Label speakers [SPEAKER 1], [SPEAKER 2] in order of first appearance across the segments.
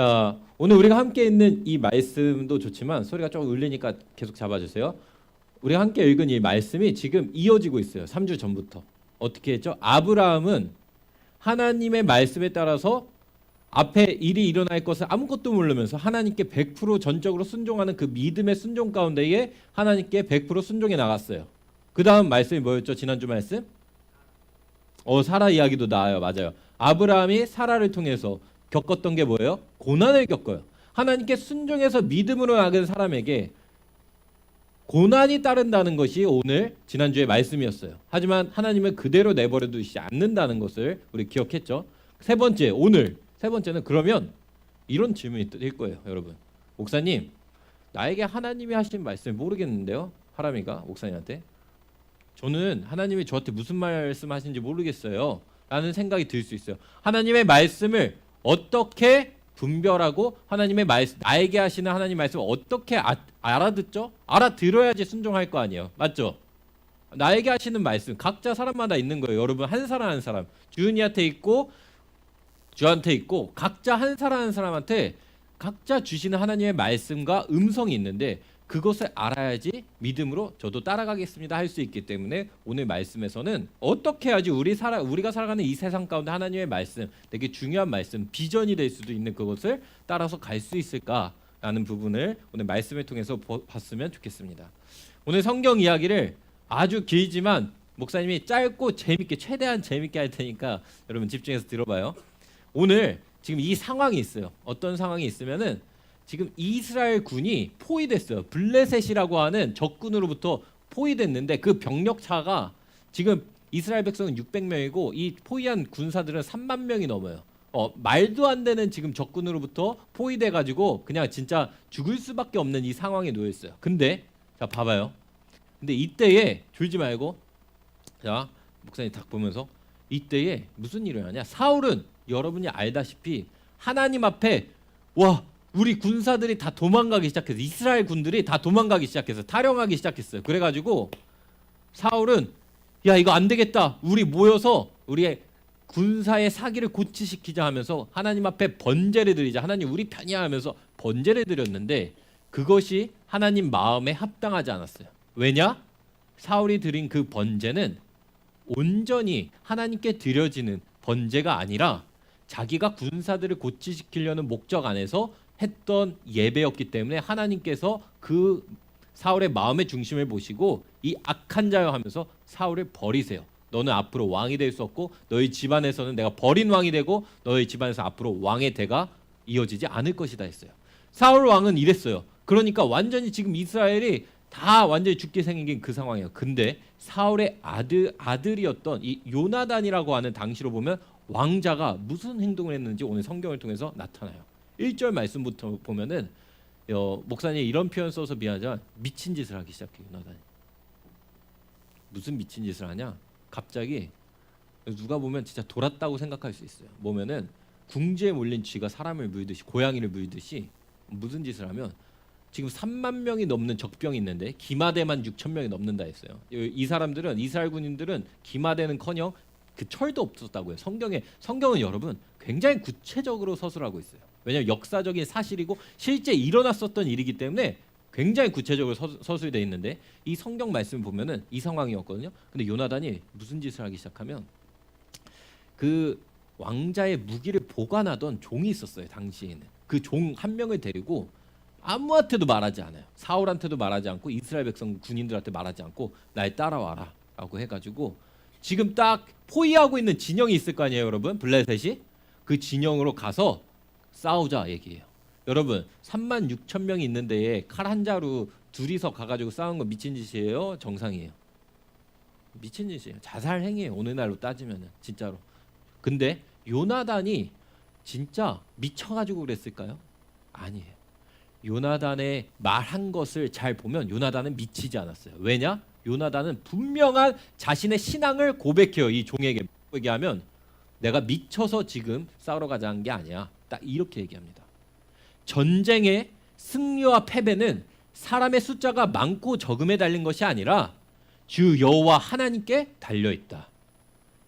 [SPEAKER 1] 자, 오늘 우리가 함께 있는 이 말씀도 좋지만 소리가 조금 울리니까 계속 잡아주세요. 우리가 함께 읽은 이 말씀이 지금 이어지고 있어요. 3주 전부터. 어떻게 했죠? 아브라함은 하나님의 말씀에 따라서 앞에 일이 일어날 것을 아무것도 모르면서 하나님께 100% 전적으로 순종하는 그 믿음의 순종 가운데에 하나님께 100% 순종해 나갔어요. 그 다음 말씀이 뭐였죠? 지난주 말씀? 사라 이야기도 나와요. 맞아요. 아브라함이 사라를 통해서 겪었던 게 뭐예요? 고난을 겪어요. 하나님께 순종해서 믿음으로 나간 사람에게 고난이 따른다는 것이 오늘 지난주의 말씀이었어요. 하지만 하나님은 그대로 내버려 두시지 않는다는 것을 우리 기억했죠. 세 번째, 오늘 세 번째는 그러면 이런 질문이 뜰 거예요. 여러분, 목사님, 나에게 하나님이 하신 말씀 모르겠는데요. 하람이가 목사님한테, 저는 하나님이 저한테 무슨 말씀 하신지 모르겠어요 라는 생각이 들 수 있어요. 하나님의 말씀을 어떻게 분별하고 하나님의 말씀, 나에게 하시는 하나님 말씀을 어떻게 알아듣죠? 알아들어야지 순종할 거 아니에요. 맞죠? 나에게 하시는 말씀 각자 사람마다 있는 거예요. 여러분, 한 사람 한 사람, 주은이한테 있고 주한테 있고, 각자 한 사람 한 사람한테 각자 주시는 하나님의 말씀과 음성이 있는데 그것을 알아야지 믿음으로 저도 따라가겠습니다 할 수 있기 때문에 오늘 말씀에서는 어떻게 해야지 우리가 살아가는 이 세상 가운데 하나님의 말씀, 되게 중요한 말씀, 비전이 될 수도 있는 그것을 따라서 갈 수 있을까라는 부분을 오늘 말씀을 통해서 봤으면 좋겠습니다. 오늘 성경 이야기를 아주 길지만 목사님이 짧고 재밌게, 최대한 재밌게 할 테니까 여러분 집중해서 들어봐요. 오늘 지금 이 상황이 있어요. 어떤 상황이 있으면은 지금 이스라엘 군이 포위됐어요. 블레셋이라고 하는 적군으로부터 포위됐는데 그 병력차가 지금 이스라엘 백성은 600명이고 이 포위한 군사들은 3만 명이 넘어요. 말도 안 되는 지금 적군으로부터 포위돼 가지고 그냥 진짜 죽을 수밖에 없는 이 상황에 놓여 있어요. 근데 자 봐봐요. 근데 이때에 졸지 말고, 자 목사님 딱 보면서 이때에 무슨 일을 하냐? 사울은 여러분이 알다시피 하나님 앞에 우리 군사들이 다 도망가기 시작해서, 이스라엘 군들이 다 도망가기 시작해서 탈영하기 시작했어요. 그래가지고 사울은 야 이거 안 되겠다, 우리 모여서 우리의 군사의 사기를 고치시키자 하면서 하나님 앞에 번제를 드리자, 하나님 우리 편이야 하면서 번제를 드렸는데 그것이 하나님 마음에 합당하지 않았어요. 왜냐? 사울이 드린 그 번제는 온전히 하나님께 드려지는 번제가 아니라 자기가 군사들을 고치시키려는 목적 안에서 했던 예배였기 때문에 하나님께서 그 사울의 마음의 중심을 보시고 이 악한 자여 하면서 사울을 버리세요. 너는 앞으로 왕이 될 수 없고 너희 집안에서는 내가 버린 왕이 되고 너희 집안에서 앞으로 왕의 대가 이어지지 않을 것이다 했어요. 사울 왕은 이랬어요. 그러니까 완전히 지금 이스라엘이 다 완전히 죽게 생긴 그 상황이에요. 근데 사울의 아들이었던 이 요나단이라고 하는, 당시로 보면 왕자가 무슨 행동을 했는지 오늘 성경을 통해서 나타나요. 1절 말씀부터 보면은 목사님 이런 표현 써서 미안하지만 미친 짓을 하기 시작해요. 요나단이. 무슨 미친 짓을 하냐? 갑자기 누가 보면 진짜 돌았다고 생각할 수 있어요. 보면은 궁지에 몰린 쥐가 사람을 물듯이, 고양이를 물듯이 무슨 짓을 하면, 지금 3만 명이 넘는 적병이 있는데 기마대만 6천 명이 넘는다 했어요. 이 사람들은, 이스라엘 군인들은 기마대는커녕 그 철도 없었다고요. 성경은 여러분 굉장히 구체적으로 서술하고 있어요. 왜냐하면 역사적인 사실이고 실제 일어났었던 일이기 때문에 굉장히 구체적으로 서술되어 있는데 이 성경 말씀 보면은 이 상황이었거든요. 근데 요나단이 무슨 짓을 하기 시작하면, 그 왕자의 무기를 보관하던 종이 있었어요. 당시에는 그 종 한 명을 데리고 아무한테도 말하지 않아요. 사울한테도 말하지 않고 이스라엘 백성 군인들한테 말하지 않고 날 따라와라 라고 해가지고 지금 딱 포위하고 있는 진영이 있을 거 아니에요. 여러분, 블레셋이 그 진영으로 가서 싸우자 얘기예요. 여러분, 3만 6천 명이 있는 데에 칼 한 자루 둘이서 가가지고 싸운 거 미친 짓이에요? 정상이에요? 미친 짓이에요. 자살 행위예요. 오늘날로 따지면은 진짜로. 근데 요나단이 진짜 미쳐가지고 그랬을까요? 아니에요. 요나단의 말한 것을 잘 보면 요나단은 미치지 않았어요. 왜냐? 요나단은 분명한 자신의 신앙을 고백해요. 이 종에게 얘기하면 내가 미쳐서 지금 싸우러 가자는 게 아니야. 딱 이렇게 얘기합니다. 전쟁의 승리와 패배는 사람의 숫자가 많고 적음에 달린 것이 아니라 주 여호와 하나님께 달려있다.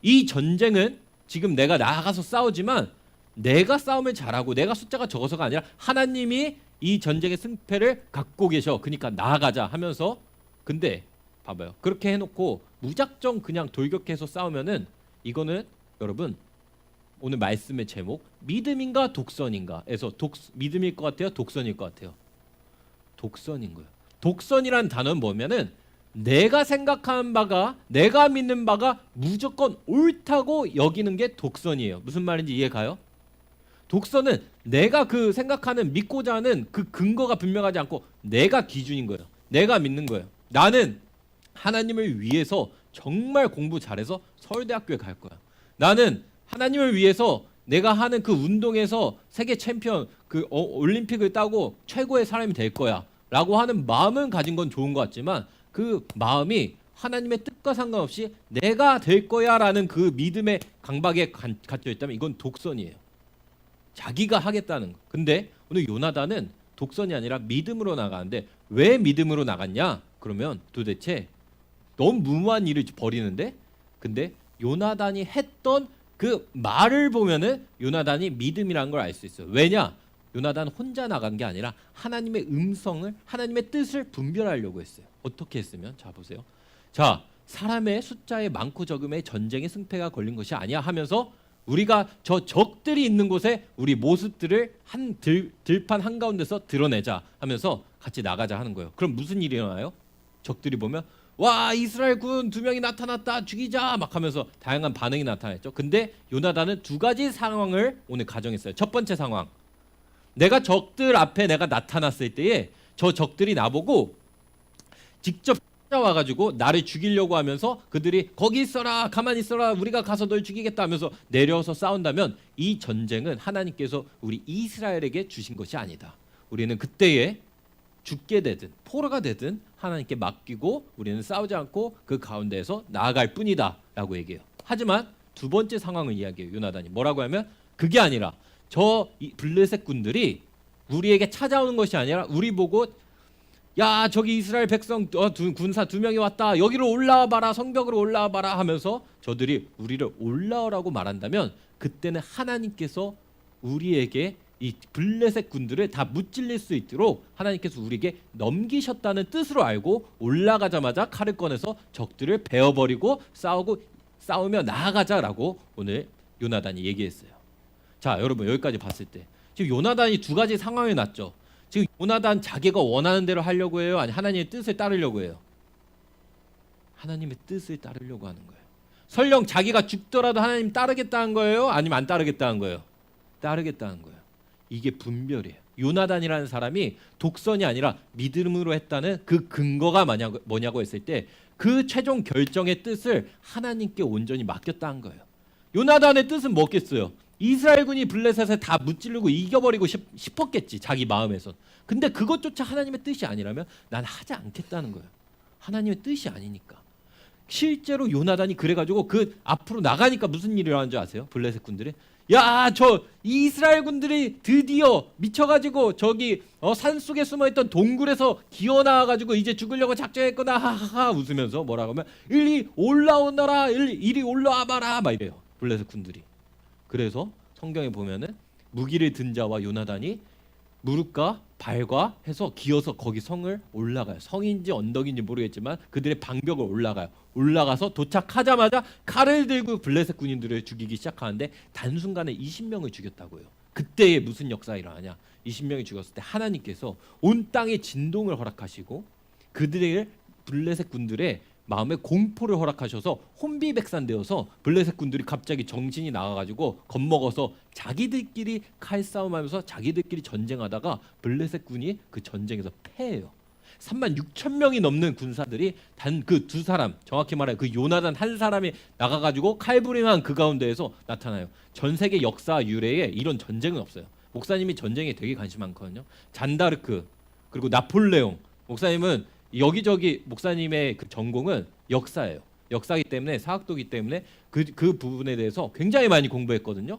[SPEAKER 1] 이 전쟁은 지금 내가 나가서 싸우지만 내가 싸움을 잘하고 내가 숫자가 적어서가 아니라 하나님이 이 전쟁의 승패를 갖고 계셔. 그러니까 나아가자 하면서 근데 봐봐요. 그렇게 해놓고 무작정 그냥 돌격해서 싸우면은 이거는 여러분 오늘 말씀의 제목 믿음인가 독선인가에서 믿음일 것 같아요? 독선일 것 같아요? 독선인 거예요. 독선이란 단어는 뭐냐면은 내가 생각하는 바가 내가 믿는 바가 무조건 옳다고 여기는 게 독선이에요. 무슨 말인지 이해가요? 독선은 내가 그 생각하는 믿고자 하는 그 근거가 분명하지 않고 내가 기준인 거예요. 내가 믿는 거예요. 나는 하나님을 위해서 정말 공부 잘해서 서울대학교에 갈 거야. 나는 하나님을 위해서 내가 하는 그 운동에서 세계 챔피언 그 올림픽을 따고 최고의 사람이 될 거야 라고 하는 마음은 가진 건 좋은 것 같지만 그 마음이 하나님의 뜻과 상관없이 내가 될 거야 라는 그 믿음의 강박에 갇혀 있다면 이건 독선이에요. 자기가 하겠다는 거. 근데 오늘 요나단은 독선이 아니라 믿음으로 나가는데 왜 믿음으로 나갔냐? 그러면 도대체 너무 무모한 일을 벌이는데 근데 요나단이 했던 그 말을 보면은 요나단이 믿음이라는 걸 알 수 있어요. 왜냐? 요나단 혼자 나간 게 아니라 하나님의 음성을 하나님의 뜻을 분별하려고 했어요. 어떻게 했으면? 자 보세요. 자 사람의 숫자의 많고 적음에 전쟁의 승패가 걸린 것이 아니야 하면서 우리가 저 적들이 있는 곳에 우리 모습들을 한 들판 한가운데서 드러내자 하면서 같이 나가자 하는 거예요. 그럼 무슨 일이 일어나요? 적들이 보면 와 이스라엘 군 2명이 나타났다 죽이자 막 하면서 다양한 반응이 나타났죠. 근데 요나단은 두 가지 상황을 오늘 가정했어요. 첫 번째 상황 내가 적들 앞에 내가 나타났을 때에 저 적들이 나보고 직접 와가지고 나를 죽이려고 하면서 그들이 거기 있어라 가만히 있어라 우리가 가서 널 죽이겠다 하면서 내려서 싸운다면 이 전쟁은 하나님께서 우리 이스라엘에게 주신 것이 아니다. 우리는 그때에 죽게 되든 포로가 되든 하나님께 맡기고 우리는 싸우지 않고 그 가운데에서 나아갈 뿐이다 라고 얘기해요. 하지만 두 번째 상황을 이야기해요. 요나단이 뭐라고 하면 그게 아니라 저 블레셋 군들이 우리에게 찾아오는 것이 아니라 우리 보고 야 저기 이스라엘 백성 군사 2명이 왔다 여기로 올라와 봐라 성벽으로 올라와 봐라 하면서 저들이 우리를 올라오라고 말한다면 그때는 하나님께서 우리에게 이 블레셋 군들을 다 무찔릴 수 있도록 하나님께서 우리에게 넘기셨다는 뜻으로 알고 올라가자마자 칼을 꺼내서 적들을 베어버리고 싸우며 나아가자라고 오늘 요나단이 얘기했어요. 자 여러분 여기까지 봤을 때 지금 요나단이 두 가지 상황이 났죠. 지금 요나단 자기가 원하는 대로 하려고 해요? 아니 하나님의 뜻을 따르려고 해요? 하나님의 뜻을 따르려고 하는 거예요. 설령 자기가 죽더라도 하나님 따르겠다는 거예요? 아니면 안 따르겠다는 거예요? 따르겠다는 거예요. 이게 분별이에요. 요나단이라는 사람이 독선이 아니라 믿음으로 했다는 그 근거가 뭐냐고 했을 때 그 최종 결정의 뜻을 하나님께 온전히 맡겼다는 거예요. 요나단의 뜻은 뭐겠어요? 이스라엘군이 블레셋에 다 무찌르고 이겨버리고 싶었겠지 자기 마음에선. 근데 그것조차 하나님의 뜻이 아니라면 난 하지 않겠다는 거예요. 하나님의 뜻이 아니니까. 실제로 요나단이 그래가지고 그 앞으로 나가니까 무슨 일이 일어나는 줄 아세요? 블레셋 군들이 야 저 이스라엘 군들이 드디어 미쳐가지고 저기 산속에 숨어있던 동굴에서 기어나와가지고 이제 죽으려고 작정했구나 하하하 웃으면서 뭐라고 하면 이리 올라오너라 이리 올라와봐라 막 이래요 블레셋 군들이. 그래서 성경에 보면은 무기를 든 자와 요나단이 무릎과 발과 해서 기어서 거기 성을 올라가요. 성인지 언덕인지 모르겠지만 그들의 방벽을 올라가요. 올라가서 도착하자마자 칼을 들고 블레셋 군인들을 죽이기 시작하는데 단순간에 20명을 죽였다고요. 그때에 무슨 역사가 일어나냐? 20명이 죽었을 때 하나님께서 온 땅에 진동을 허락하시고 그들의 블레셋 군들의 마음에 공포를 허락하셔서 혼비백산되어서 블레셋 군들이 갑자기 정신이 나가가지고 겁먹어서 자기들끼리 칼싸움하면서 자기들끼리 전쟁하다가 블레셋 군이 그 전쟁에서 패해요. 36,000명이 넘는 군사들이 단 그 두 사람 정확히 말해 그 요나단 한 사람이 나가가지고 칼부림한 그 가운데에서 나타나요. 전 세계 역사 유래에 이런 전쟁은 없어요. 목사님이 전쟁에 되게 관심 많거든요. 잔다르크 그리고 나폴레옹 목사님은 여기저기 목사님의 그 전공은 역사예요. 역사이기 때문에 사학도기 때문에 그 부분에 대해서 굉장히 많이 공부했거든요.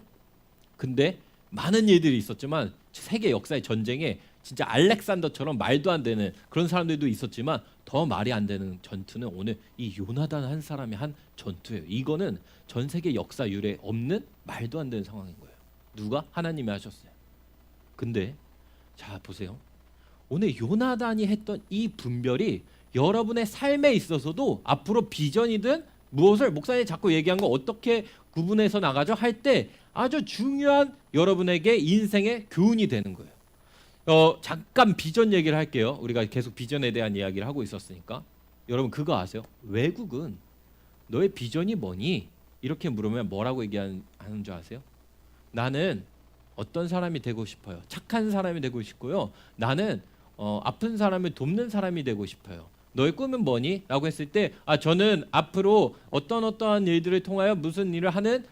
[SPEAKER 1] 근데 많은 일들이 있었지만 세계 역사의 전쟁에 진짜 알렉산더처럼 말도 안 되는 그런 사람들도 있었지만 더 말이 안 되는 전투는 오늘 이 요나단 한 사람이 한 전투예요. 이거는 전 세계 역사 유래에 없는 말도 안 되는 상황인 거예요. 누가? 하나님이 하셨어요. 근데 자 보세요. 오늘 요나단이 했던 이 분별이 여러분의 삶에 있어서도 앞으로 비전이든 무엇을 목사님이 자꾸 얘기한 거 어떻게 구분해서 나가죠 할 때 아주 중요한 여러분에게 인생의 교훈이 되는 거예요. 잠깐 비전 얘기를 할게요. 우리가 계속 비전에 대한 이야기를 하고 있었으니까. 여러분 그거 아세요? 외국은 너의 비전이 뭐니? 이렇게 물으면 뭐라고 얘기하는 줄 아세요? 나는 어떤 사람이 되고 싶어요. 착한 사람이 되고 싶고요. 나는 아픈 사람을 돕는 사람이 되고 싶어요. 너의 꿈은 뭐니? 라고 했을 때 저는 앞으로 어떠한 일들을 통하여 무슨 일을 하는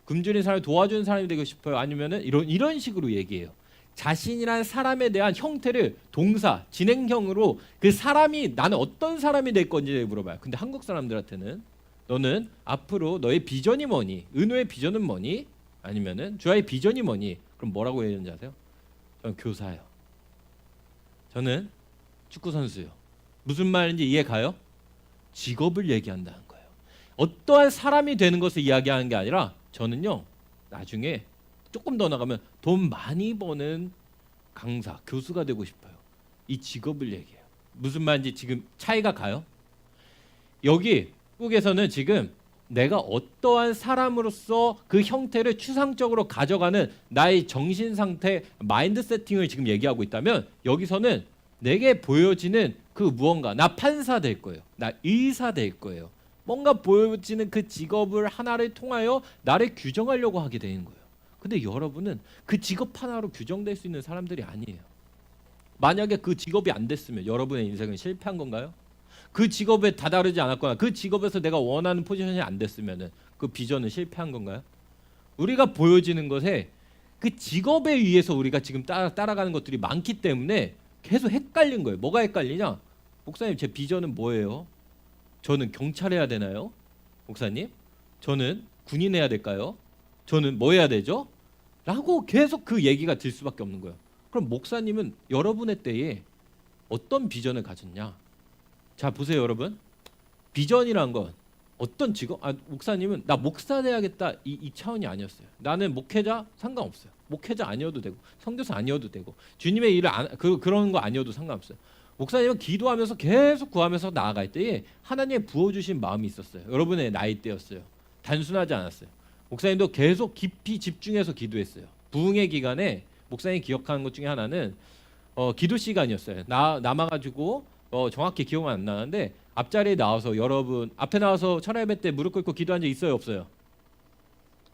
[SPEAKER 1] 굶주린 사람을 도와주는 사람이 되고 싶어요. 아니면은 이런 식으로 얘기해요. 자신이란 사람에 대한 형태를 동사, 진행형으로 그 사람이 나는 어떤 사람이 될 건지 물어봐요. 근데 한국 사람들한테는 너는 앞으로 너의 비전이 뭐니? 은호의 비전은 뭐니? 아니면은 주아의 비전이 뭐니? 그럼 뭐라고 얘기하는지 아세요? 저는 교사예요. 저는 축구 선수요. 무슨 말인지 이해 가요? 직업을 얘기한다는 거예요. 어떠한 사람이 되는 것을 이야기하는 게 아니라 저는요. 나중에 조금 더 나가면 돈 많이 버는 강사, 교수가 되고 싶어요. 이 직업을 얘기해요. 무슨 말인지 지금 차이가 가요? 여기 한국에서는 지금 내가 어떠한 사람으로서 그 형태를 추상적으로 가져가는 나의 정신 상태, 마인드 세팅을 지금 얘기하고 있다면 여기서는 내게 보여지는 그 무언가, 나 판사 될 거예요. 나 의사 될 거예요. 뭔가 보여지는 그 직업을 하나를 통하여 나를 규정하려고 하게 되는 거예요. 근데 여러분은 그 직업 하나로 규정될 수 있는 사람들이 아니에요. 만약에 그 직업이 안 됐으면 여러분의 인생은 실패한 건가요? 그 직업에 다다르지 않았거나 그 직업에서 내가 원하는 포지션이 안 됐으면 그 비전은 실패한 건가요? 우리가 보여지는 것에 그 직업에 의해서 우리가 지금 따라가는 것들이 많기 때문에 계속 헷갈린 거예요. 뭐가 헷갈리냐? 목사님 제 비전은 뭐예요? 저는 경찰 해야 되나요? 목사님? 저는 군인 해야 될까요? 저는 뭐 해야 되죠? 라고 계속 그 얘기가 들 수밖에 없는 거예요. 그럼 목사님은 여러분의 때에 어떤 비전을 가졌냐? 자 보세요 여러분. 비전이란 건 어떤 직업? 목사님은 나 목사 돼야겠다 이 차원이 아니었어요. 나는 목회자 상관없어요. 목회자 아니어도 되고 선교사 아니어도 되고 주님의 일을 그런 거 아니어도 상관없어요. 목사님은 기도하면서 계속 구하면서 나아갈 때에 하나님의 부어주신 마음이 있었어요. 여러분의 나이대였어요. 단순하지 않았어요. 목사님도 계속 깊이 집중해서 기도했어요. 부흥의 기간에 목사님이 기억하는 것 중에 하나는 기도 시간이었어요. 남아가지고 정확히 기억은 안 나는데 앞자리에 나와서 여러분 앞에 나와서 철야 예배 때 무릎 꿇고 기도한 적 있어요 없어요?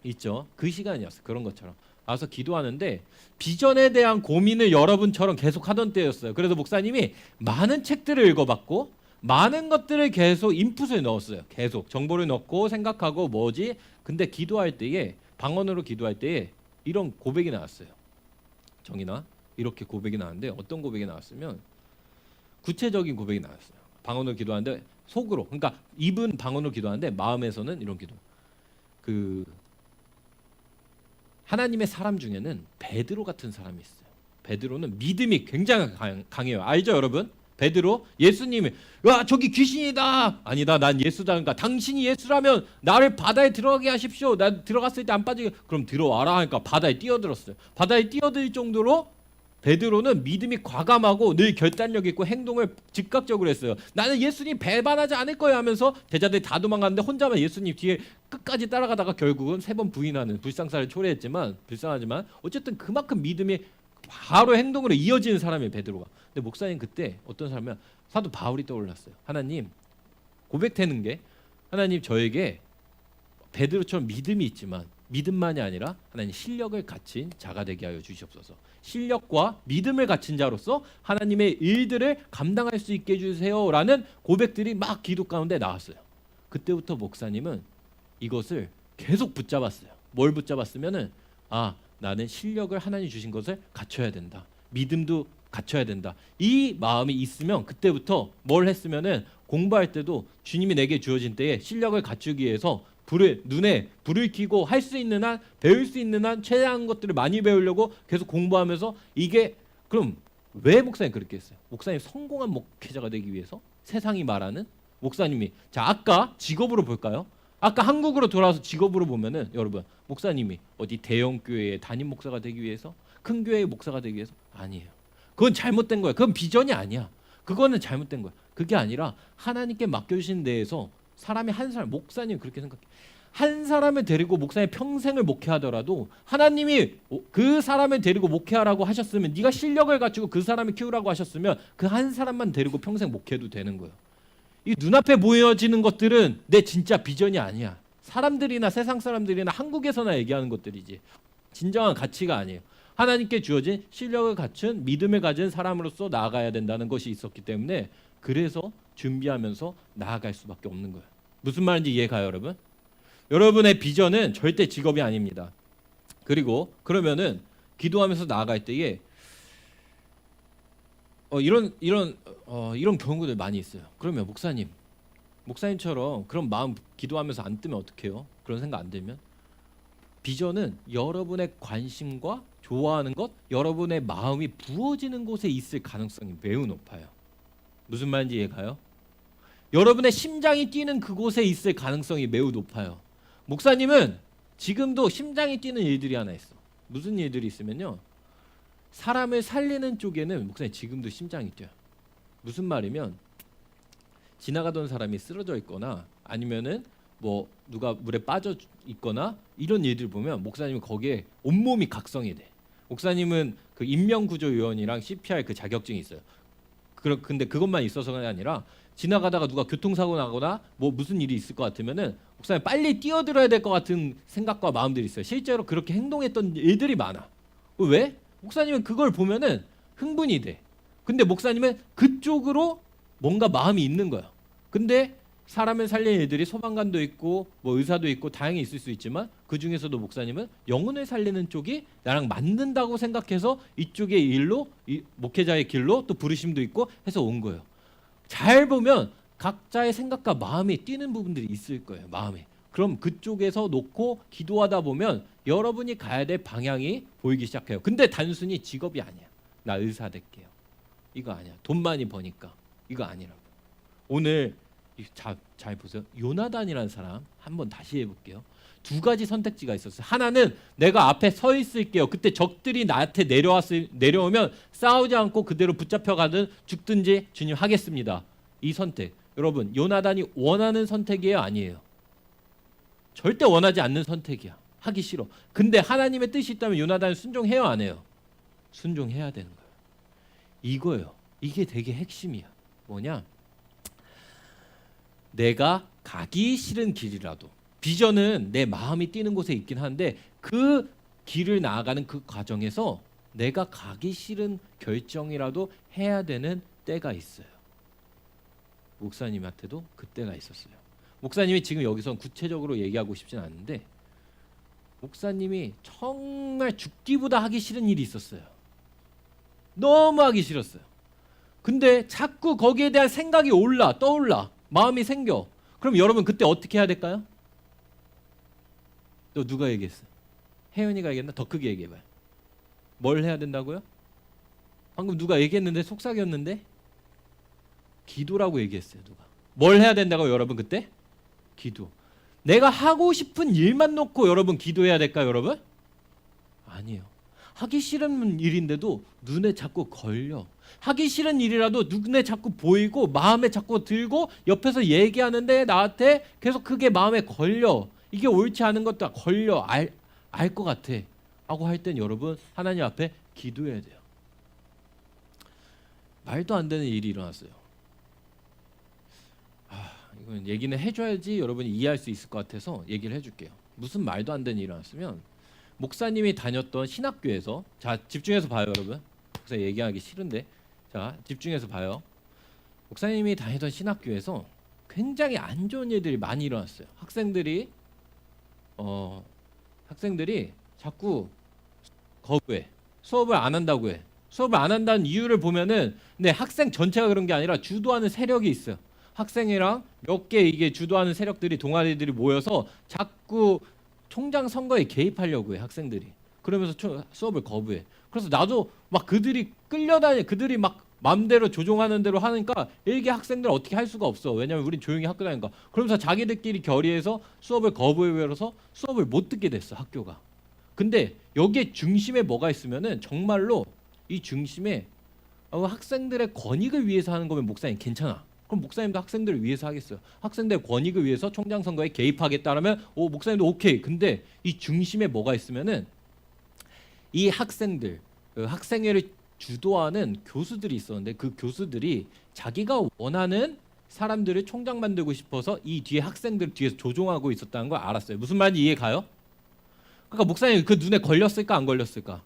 [SPEAKER 1] 있죠. 그 시간이었어요. 그런 것처럼 나와서 기도하는데 비전에 대한 고민을 여러분처럼 계속 하던 때였어요. 그래서 목사님이 많은 책들을 읽어봤고 많은 것들을 계속 인풋을 넣었어요. 계속 정보를 넣고 생각하고 뭐지? 근데 기도할 때에 방언으로 기도할 때에 이런 고백이 나왔어요. 정인아 이렇게 고백이 나왔는데 어떤 고백이 나왔으면 구체적인 고백이 나왔어요. 방언으로 기도하는데 속으로 그러니까 입은 방언으로 기도하는데 마음에서는 이런 기도. 그 하나님의 사람 중에는 베드로 같은 사람이 있어요. 베드로는 믿음이 굉장히 강해요. 알죠 여러분? 베드로 예수님이 와 저기 귀신이다. 아니다 난 예수다. 그러니까 당신이 예수라면 나를 바다에 들어가게 하십시오. 나 들어갔을 때 안 빠지게 그럼 들어와라 하니까 바다에 뛰어들었어요. 바다에 뛰어들 정도로 베드로는 믿음이 과감하고 늘 결단력 있고 행동을 즉각적으로 했어요. 나는 예수님 배반하지 않을 거야 하면서 제자들이 다 도망갔는데 혼자만 예수님 뒤에 끝까지 따라가다가 결국은 3번 부인하는 불상사를 초래했지만 불쌍하지만 어쨌든 그만큼 믿음이 바로 행동으로 이어지는 사람이에요 베드로가. 근데 목사님 그때 어떤 사람이면 사도 바울이 떠올랐어요. 하나님 고백되는 게 하나님 저에게 베드로처럼 믿음이 있지만 믿음만이 아니라 하나님 실력을 갖춘 자가 되게 하여 주시옵소서. 실력과 믿음을 갖춘 자로서 하나님의 일들을 감당할 수 있게 해주세요라는 고백들이 막 기도 가운데 나왔어요. 그때부터 목사님은 이것을 계속 붙잡았어요. 뭘 붙잡았으면은 나는 실력을 하나님 주신 것을 갖춰야 된다. 믿음도 갖춰야 된다. 이 마음이 있으면 그때부터 뭘 했으면은 공부할 때도 주님이 내게 주어진 때에 실력을 갖추기 위해서 눈에 불을 켜고 할 수 있는 한 배울 수 있는 한 최대한 것들을 많이 배우려고 계속 공부하면서 이게 그럼 왜 목사님 그렇게 했어요? 목사님 성공한 목회자가 되기 위해서 세상이 말하는 목사님이 자 아까 직업으로 볼까요? 아까 한국으로 돌아와서 직업으로 보면은 여러분 목사님이 어디 대형 교회의 담임 목사가 되기 위해서 큰 교회의 목사가 되기 위해서 아니에요. 그건 잘못된 거야. 그건 비전이 아니야. 그거는 잘못된 거야. 그게 아니라 하나님께 맡겨주신 데에서 사람이 한 사람 목사님 그렇게 생각해. 한 사람을 데리고 목사님 평생을 목회하더라도 하나님이 그 사람을 데리고 목회하라고 하셨으면 네가 실력을 갖추고 그 사람을 키우라고 하셨으면 그 한 사람만 데리고 평생 목회해도 되는 거예요. 이 눈앞에 보여지는 것들은 내 진짜 비전이 아니야. 사람들이나 세상 사람들이나 한국에서나 얘기하는 것들이지 진정한 가치가 아니에요. 하나님께 주어진 실력을 갖춘 믿음을 가진 사람으로서 나아가야 된다는 것이 있었기 때문에 그래서 준비하면서 나아갈 수밖에 없는 거예요. 무슨 말인지 이해가요, 여러분? 여러분의 비전은 절대 직업이 아닙니다. 그리고 그러면은 기도하면서 나아갈 때에 이런 경우들 많이 있어요. 그러면 목사님처럼 그런 마음 기도하면서 안 뜨면 어떡해요? 그런 생각 안 들면 비전은 여러분의 관심과 좋아하는 것, 여러분의 마음이 부어지는 곳에 있을 가능성이 매우 높아요. 무슨 말인지 이해가요? 여러분의 심장이 뛰는 그곳에 있을 가능성이 매우 높아요. 목사님은 지금도 심장이 뛰는 일들이 하나 있어. 무슨 일들이 있으면요. 사람을 살리는 쪽에는 목사님 지금도 심장이 뛰어요. 무슨 말이면 지나가던 사람이 쓰러져 있거나 아니면은 뭐 누가 물에 빠져 있거나 이런 일들 보면 목사님은 거기에 온몸이 각성이 돼. 목사님은 그 인명구조요원이랑 CPR 그 자격증이 있어요. 근데 그것만 있어서가 아니라 지나가다가 누가 교통사고 나거나 뭐 무슨 일이 있을 것 같으면은 목사님 빨리 뛰어들어야 될 것 같은 생각과 마음들이 있어요. 실제로 그렇게 행동했던 일들이 많아. 왜? 목사님은 그걸 보면은 흥분이 돼. 근데 목사님은 그쪽으로 뭔가 마음이 있는 거야. 근데 사람을 살리는 일들이 소방관도 있고 뭐 의사도 있고 다양히 있을 수 있지만 그 중에서도 목사님은 영혼을 살리는 쪽이 나랑 맞는다고 생각해서 이쪽의 일로 이 목회자의 길로 또 부르심도 있고 해서 온 거예요. 잘 보면 각자의 생각과 마음이 뛰는 부분들이 있을 거예요. 마음에. 그럼 그쪽에서 놓고 기도하다 보면 여러분이 가야 될 방향이 보이기 시작해요. 근데 단순히 직업이 아니야. 나 의사 될게요. 이거 아니야. 돈 많이 버니까. 이거 아니라고. 오늘 잘 보세요. 요나단이라는 사람 한번 다시 해볼게요. 두 가지 선택지가 있었어요. 하나는 내가 앞에 서 있을게요. 그때 적들이 나한테 내려오면 싸우지 않고 그대로 붙잡혀가든 죽든지 주님 하겠습니다. 이 선택. 여러분 요나단이 원하는 선택이에요? 아니에요? 절대 원하지 않는 선택이야. 하기 싫어. 근데 하나님의 뜻이 있다면 요나단은 순종해요? 안 해요? 순종해야 되는 거예요. 이거예요. 이게 되게 핵심이야. 뭐냐? 내가 가기 싫은 길이라도 비전은 내 마음이 뛰는 곳에 있긴 한데 그 길을 나아가는 그 과정에서 내가 가기 싫은 결정이라도 해야 되는 때가 있어요. 목사님한테도 그때가 있었어요. 목사님이 지금 여기서 구체적으로 얘기하고 싶진 않은데 목사님이 정말 죽기보다 하기 싫은 일이 있었어요. 너무 하기 싫었어요. 근데 자꾸 거기에 대한 생각이 떠올라. 마음이 생겨. 그럼 여러분 그때 어떻게 해야 될까요? 또 누가 얘기했어? 혜연이가 얘기했나? 더 크게 얘기해봐요. 뭘 해야 된다고요? 방금 누가 얘기했는데 속삭였는데? 기도라고 얘기했어요. 누가? 뭘 해야 된다고요 여러분 그때? 기도. 내가 하고 싶은 일만 놓고 여러분 기도해야 될까요 여러분? 아니에요. 하기 싫은 일인데도 눈에 자꾸 걸려. 하기 싫은 일이라도 눈에 자꾸 보이고 마음에 자꾸 들고 옆에서 얘기하는데 나한테 계속 그게 마음에 걸려. 이게 옳지 않은 것도 걸려. 알 것 같아. 하고 할 땐 여러분 하나님 앞에 기도해야 돼요. 말도 안 되는 일이 일어났어요. 이건 얘기는 해줘야지 여러분이 이해할 수 있을 것 같아서 얘기를 해줄게요. 무슨 말도 안 되는 일이 일어났으면 목사님이 다녔던 신학교에서 자 집중해서 봐요 여러분. 목사 얘기하기 싫은데 자 집중해서 봐요. 목사님이 다니던 신학교에서 굉장히 안 좋은 일들이 많이 일어났어요. 학생들이 자꾸 거부해. 수업을 안 한다고 해. 수업을 안 한다는 이유를 보면은 근데 학생 전체가 그런 게 아니라 주도하는 세력이 있어요. 학생이랑 몇 개 이게 주도하는 세력들이 동아리들이 모여서 자꾸 총장 선거에 개입하려고 해 학생들이. 그러면서 수업을 거부해. 그래서 나도 막 그들이 끌려다니 그들이 막 마음대로 조종하는 대로 하니까 일개 학생들 어떻게 할 수가 없어. 왜냐면 우린 조용히 학교 다니니까. 그러면서 자기들끼리 결의해서 수업을 거부해버려서 수업을 못 듣게 됐어, 학교가. 근데 여기에 중심에 뭐가 있으면은 정말로 이 중심에 학생들의 권익을 위해서 하는 거면 목사님 괜찮아. 그럼 목사님도 학생들을 위해서 하겠어요. 학생들의 권익을 위해서 총장 선거에 개입하겠다라면 목사님도 오케이. 근데 이 중심에 뭐가 있으면은 이 학생들, 그 학생회를 주도하는 교수들이 있었는데 그 교수들이 자기가 원하는 사람들을 총장 만들고 싶어서 이 뒤에 학생들 뒤에서 조종하고 있었다는 걸 알았어요. 무슨 말인지 이해 가요? 그러니까 목사님 그 눈에 걸렸을까 안 걸렸을까?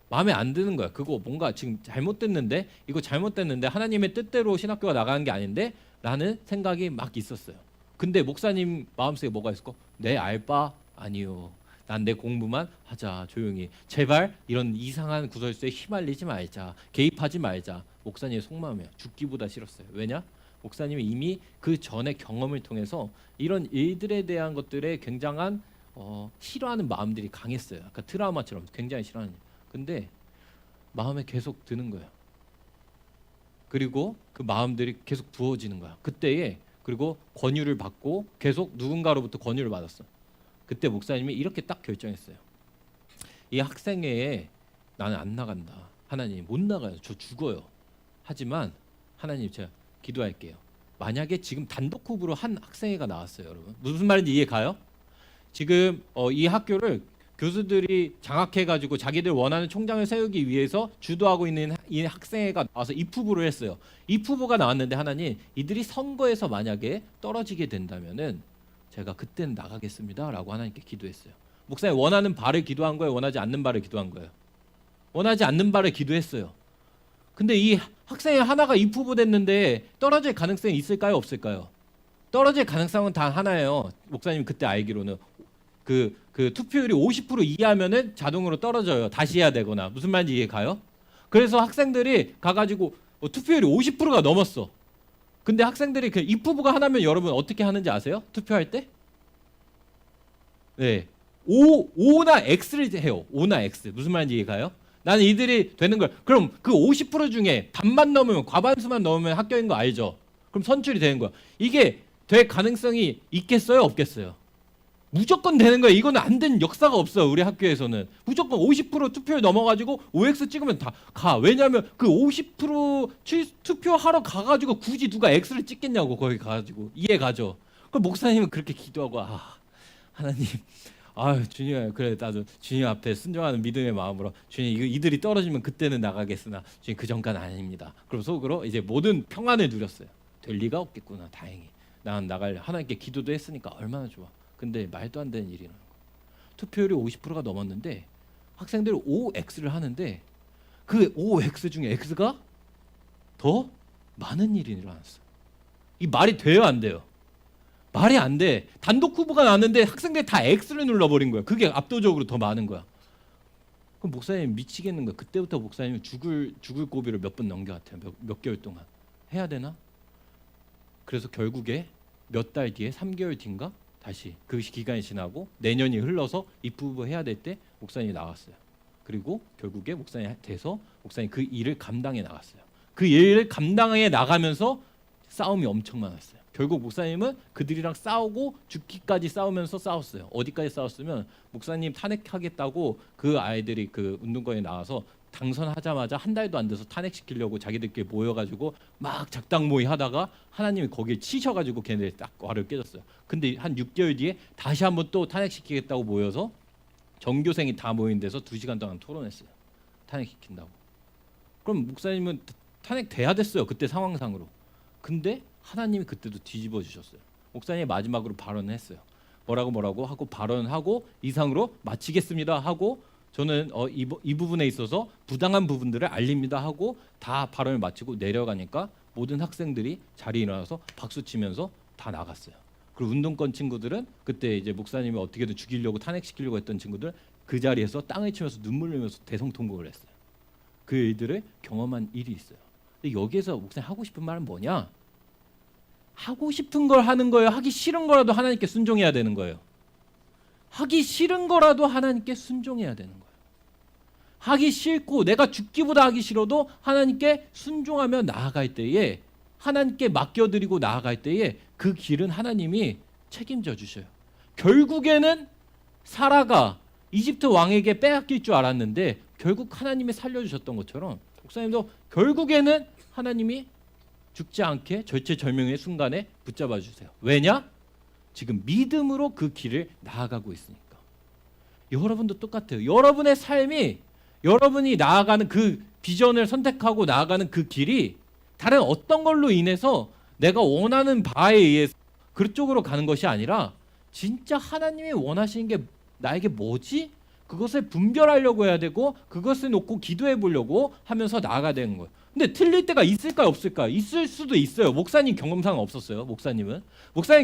[SPEAKER 1] 마음에 안 드는 거야. 그거 뭔가 지금 잘못됐는데 이거 잘못됐는데 하나님의 뜻대로 신학교가 나가는 게 아닌데 라는 생각이 막 있었어요. 근데 목사님 마음속에 뭐가 있을까? 내 알바 아니요. 난 내 공부만 하자. 조용히. 제발 이런 이상한 구설수에 휘말리지 말자. 개입하지 말자. 목사님의 속마음이야. 죽기보다 싫었어요. 왜냐? 목사님이 이미 그 전의 경험을 통해서 이런 일들에 대한 것들에 굉장한 싫어하는 마음들이 강했어요. 아까 트라우마처럼 굉장히 싫어하는. 근데 마음에 계속 드는 거예요. 그리고 그 마음들이 계속 부어지는 거야. 그때에 그리고 권유를 받고 계속 누군가로부터 권유를 받았어. 그때 목사님이 이렇게 딱 결정했어요. 이 학생회에 나는 안 나간다. 하나님 못 나가요. 저 죽어요. 하지만 하나님 제가 기도할게요. 만약에 지금 단독 후보로 한 학생회가 나왔어요, 여러분. 무슨 말인지 이해 가요? 지금 이 학교를 교수들이 장악해가지고 자기들 원하는 총장을 세우기 위해서 주도하고 있는 이 학생회가 나와서 입후보를 했어요. 입후보가 나왔는데 하나님 이들이 선거에서 만약에 떨어지게 된다면은 제가 그때는 나가겠습니다라고 하나님께 기도했어요. 목사님 원하는 바를 기도한 거예요? 원하지 않는 바를 기도한 거예요? 원하지 않는 바를 기도했어요. 근데 이 학생회 하나가 입후보 됐는데 떨어질 가능성이 있을까요? 없을까요? 떨어질 가능성은 단 하나예요. 목사님 그때 알기로는 그 투표율이 50% 이하면은 자동으로 떨어져요. 다시 해야 되거나. 무슨 말인지 이해 가요? 그래서 학생들이 가가지고 투표율이 50%가 넘었어. 근데 학생들이 그 입후보가 하나면 여러분 어떻게 하는지 아세요? 투표할 때? 네. O나 X를 해요. O나 X. 무슨 말인지 이해 가요? 나는 이들이 되는 걸. 그럼 그 50% 중에 반만 넘으면 과반수만 넘으면 합격인 거 알죠? 그럼 선출이 되는 거야. 이게 될 가능성이 있겠어요? 없겠어요? 무조건 되는 거예요. 이거는 안 된 역사가 없어요. 우리 학교에서는 무조건 50% 투표율 넘어가지고 OX 찍으면 다 가. 왜냐하면 그 50% 투표하러 가가지고 굳이 누가 X를 찍겠냐고 거기 가가지고. 이해 가죠? 그럼 목사님은 그렇게 기도하고 하나님 주님 그래 나도 주님 앞에 순종하는 믿음의 마음으로 주님 이들이 떨어지면 그때는 나가겠으나 주님 그 전까는 아닙니다. 그럼 속으로 이제 모든 평안을 누렸어요. 될 리가 없겠구나. 다행히 난 나갈 하나님께 기도도 했으니까 얼마나 좋아. 근데 말도 안 되는 일이 나는 거야. 투표율이 50%가 넘었는데 학생들이 OX를 하는데 그 OX 중에 X가 더 많은 일이 일어났어. 이 말이 돼요, 안 돼요? 말이 안 돼. 단독 후보가 나왔는데 학생들이 다 X를 눌러버린 거야. 그게 압도적으로 더 많은 거야. 그럼 목사님 미치겠는 거야. 그때부터 목사님은 죽을 고비를 몇 번 넘겨왔대요. 몇 개월 동안. 해야 되나? 그래서 결국에 몇 달 뒤에 3개월 뒤인가? 다시 그 기간이 지나고 내년이 흘러서 입후보 해야 될 때 목사님이 나왔어요. 그리고 결국에 목사님이 돼서 목사님 그 일을 감당해 나갔어요. 그 일을 감당해 나가면서 싸움이 엄청 많았어요. 결국 목사님은 그들이랑 싸우고 죽기까지 싸우면서 싸웠어요. 어디까지 싸웠으면 목사님 탄핵하겠다고 그 아이들이 그 운동권에 나와서 당선하자마자 한 달도 안 돼서 탄핵시키려고 자기들끼리 모여가지고 막 작당 모의 하다가 하나님이 거기에 치셔가지고 걔네들 딱 와를 깨졌어요. 근데 한 6개월 뒤에 다시 한번 또 탄핵시키겠다고 모여서 전교생이 다 모인 데서 2시간 동안 토론했어요. 탄핵시킨다고. 그럼 목사님은 탄핵돼야 됐어요. 그때 상황상으로. 근데 하나님이 그때도 뒤집어 주셨어요. 목사님이 마지막으로 발언을 했어요. 뭐라고 하고 발언하고 이상으로 마치겠습니다 하고 저는 이 부분에 있어서 부당한 부분들을 알립니다 하고 다 발언을 마치고 내려가니까 모든 학생들이 자리에 일어나서 박수 치면서 다 나갔어요. 그리고 운동권 친구들은 그때 이제 목사님이 어떻게든 죽이려고 탄핵시키려고 했던 친구들 그 자리에서 땅을 치면서 눈물 흘리면서 대성통곡을 했어요. 그 일들을 경험한 일이 있어요. 근데 여기에서 목사님 하고 싶은 말은 뭐냐? 하고 싶은 걸 하는 거예요. 하기 싫은 거라도 하나님께 순종해야 되는 거예요. 하기 싫은 거라도 하나님께 순종해야 되는 거예요. 하기 싫고 내가 죽기보다 하기 싫어도 하나님께 순종하며 나아갈 때에, 하나님께 맡겨드리고 나아갈 때에 그 길은 하나님이 책임져 주셔요. 결국에는 사라가 이집트 왕에게 빼앗길 줄 알았는데 결국 하나님이 살려주셨던 것처럼 목사님도 결국에는 하나님이 죽지 않게 절체절명의 순간에 붙잡아 주세요. 왜냐? 지금 믿음으로 그 길을 나아가고 있으니까. 여러분도 똑같아요. 여러분의 삶이, 여러분이 나아가는 그 비전을 선택하고 나아가는 그 길이 다른 어떤 걸로 인해서 내가 원하는 바에 의해서 그쪽으로 가는 것이 아니라 진짜 하나님이 원하시는 게 나에게 뭐지? 그것을 분별하려고 해야 되고 그것을 놓고 기도해 보려고 하면서 나아가야 되는 거예요. 근데 틀릴 때가 있을까요, 없을까요? 있을 수도 있어요. 목사님 경험상은 없었어요. 목사님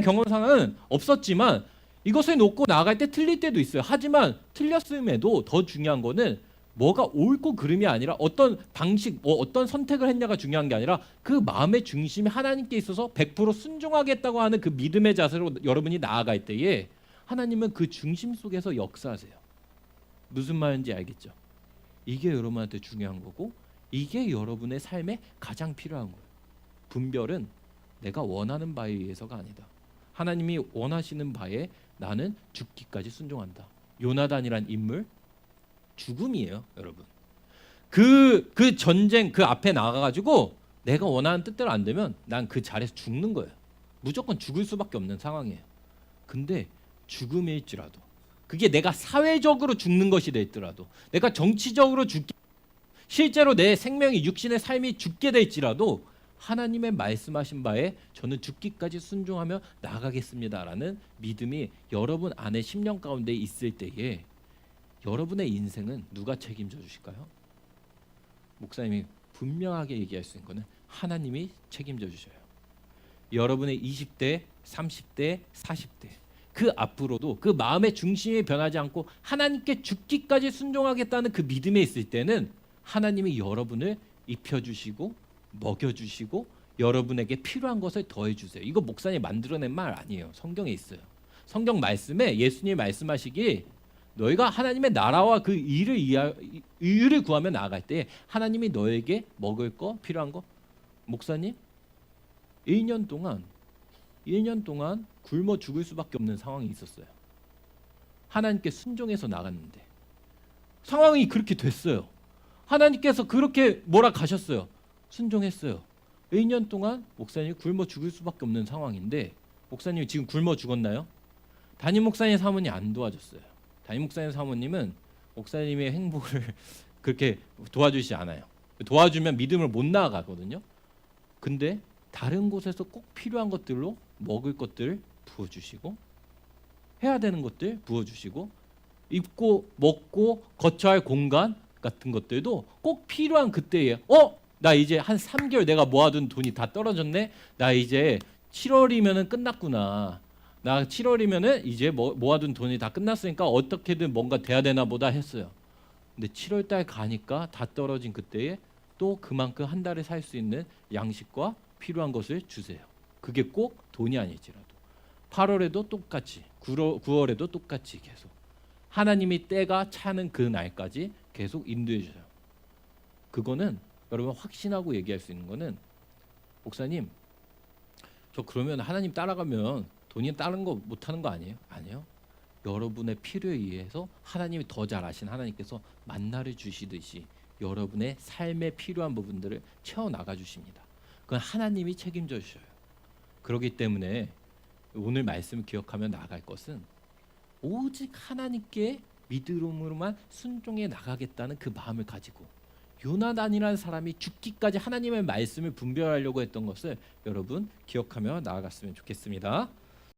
[SPEAKER 1] 경험상은 없었지만 이것을 놓고 나아갈 때 틀릴 때도 있어요. 하지만 틀렸음에도 더 중요한 거는 뭐가 옳고 그름이 아니라 어떤 방식, 어떤 선택을 했냐가 중요한 게 아니라 그 마음의 중심이 하나님께 있어서 100% 순종하겠다고 하는 그 믿음의 자세로 여러분이 나아갈 때에 하나님은 그 중심 속에서 역사하세요. 무슨 말인지 알겠죠? 이게 여러분한테 중요한 거고 이게 여러분의 삶에 가장 필요한 거예요. 분별은 내가 원하는 바에 의해서가 아니다. 하나님이 원하시는 바에 나는 죽기까지 순종한다. 요나단이란 인물 죽음이에요, 여러분. 그 전쟁 그 앞에 나가가지고 내가 원하는 뜻대로 안 되면 난 그 자리에서 죽는 거예요. 무조건 죽을 수밖에 없는 상황이에요. 근데 죽음일지라도 그게 내가 사회적으로 죽는 것이 될지라도 내가 정치적으로 실제로 내 생명이 육신의 삶이 죽게 될지라도 하나님의 말씀하신 바에 저는 죽기까지 순종하며 나아가겠습니다라는 믿음이 여러분 안에 심령 가운데 있을 때에 여러분의 인생은 누가 책임져 주실까요? 목사님이 분명하게 얘기할 수 있는 것은 하나님이 책임져 주셔요. 여러분의 20대, 30대, 40대 그 앞으로도 그 마음의 중심이 변하지 않고 하나님께 죽기까지 순종하겠다는 그 믿음에 있을 때는 하나님이 여러분을 입혀주시고 먹여주시고 여러분에게 필요한 것을 더해주세요. 이거 목사님이 만들어낸 말 아니에요. 성경에 있어요. 성경 말씀에 예수님이 말씀하시기 너희가 하나님의 나라와 그 의를 구하며 나아갈 때 하나님이 너에게 먹을 거 필요한 거 목사님 1년 동안 굶어 죽을 수밖에 없는 상황이 있었어요. 하나님께 순종해서 나갔는데 상황이 그렇게 됐어요. 하나님께서 그렇게 몰아가셨어요. 순종했어요. 1년 동안 목사님이 굶어 죽을 수밖에 없는 상황인데 목사님이 지금 굶어 죽었나요? 담임 목사님 사모님 안 도와줬어요. 담임 목사님 사모님은 목사님의 행복을 그렇게 도와주시지 않아요. 도와주면 믿음을 못 나아가거든요. 근데 다른 곳에서 꼭 필요한 것들로 먹을 것들을 부어주시고 해야 되는 것들 부어주시고 입고 먹고 거처할 공간 같은 것들도 꼭 필요한 그때에 나 이제 한 3개월 내가 모아둔 돈이 다 떨어졌네. 나 이제 7월이면은 끝났구나. 나 7월이면은 이제 모아둔 돈이 다 끝났으니까 어떻게든 뭔가 돼야 되나 보다 했어요. 근데 7월 달 가니까 다 떨어진 그때에 또 그만큼 한 달에 살 수 있는 양식과 필요한 것을 주세요. 그게 꼭 돈이 아닐지라도 8월에도 똑같이 9월에도 똑같이 계속 하나님이 때가 차는 그 날까지 계속 인도해 주세요. 그거는 여러분 확신하고 얘기할 수 있는 거는 목사님 저 그러면 하나님 따라가면 돈이 다른 거 못하는 거 아니에요? 아니요. 여러분의 필요에 의해서 하나님이 더 잘 아신 하나님께서 만나를 주시듯이 여러분의 삶에 필요한 부분들을 채워나가 주십니다. 그건 하나님이 책임져 주셔요. 그렇기 때문에 오늘 말씀을 기억하며 나아갈 것은 오직 하나님께 믿음으로만 순종해 나가겠다는 그 마음을 가지고 요나단이라는 사람이 죽기까지 하나님의 말씀을 분별하려고 했던 것을 여러분 기억하며 나아갔으면 좋겠습니다.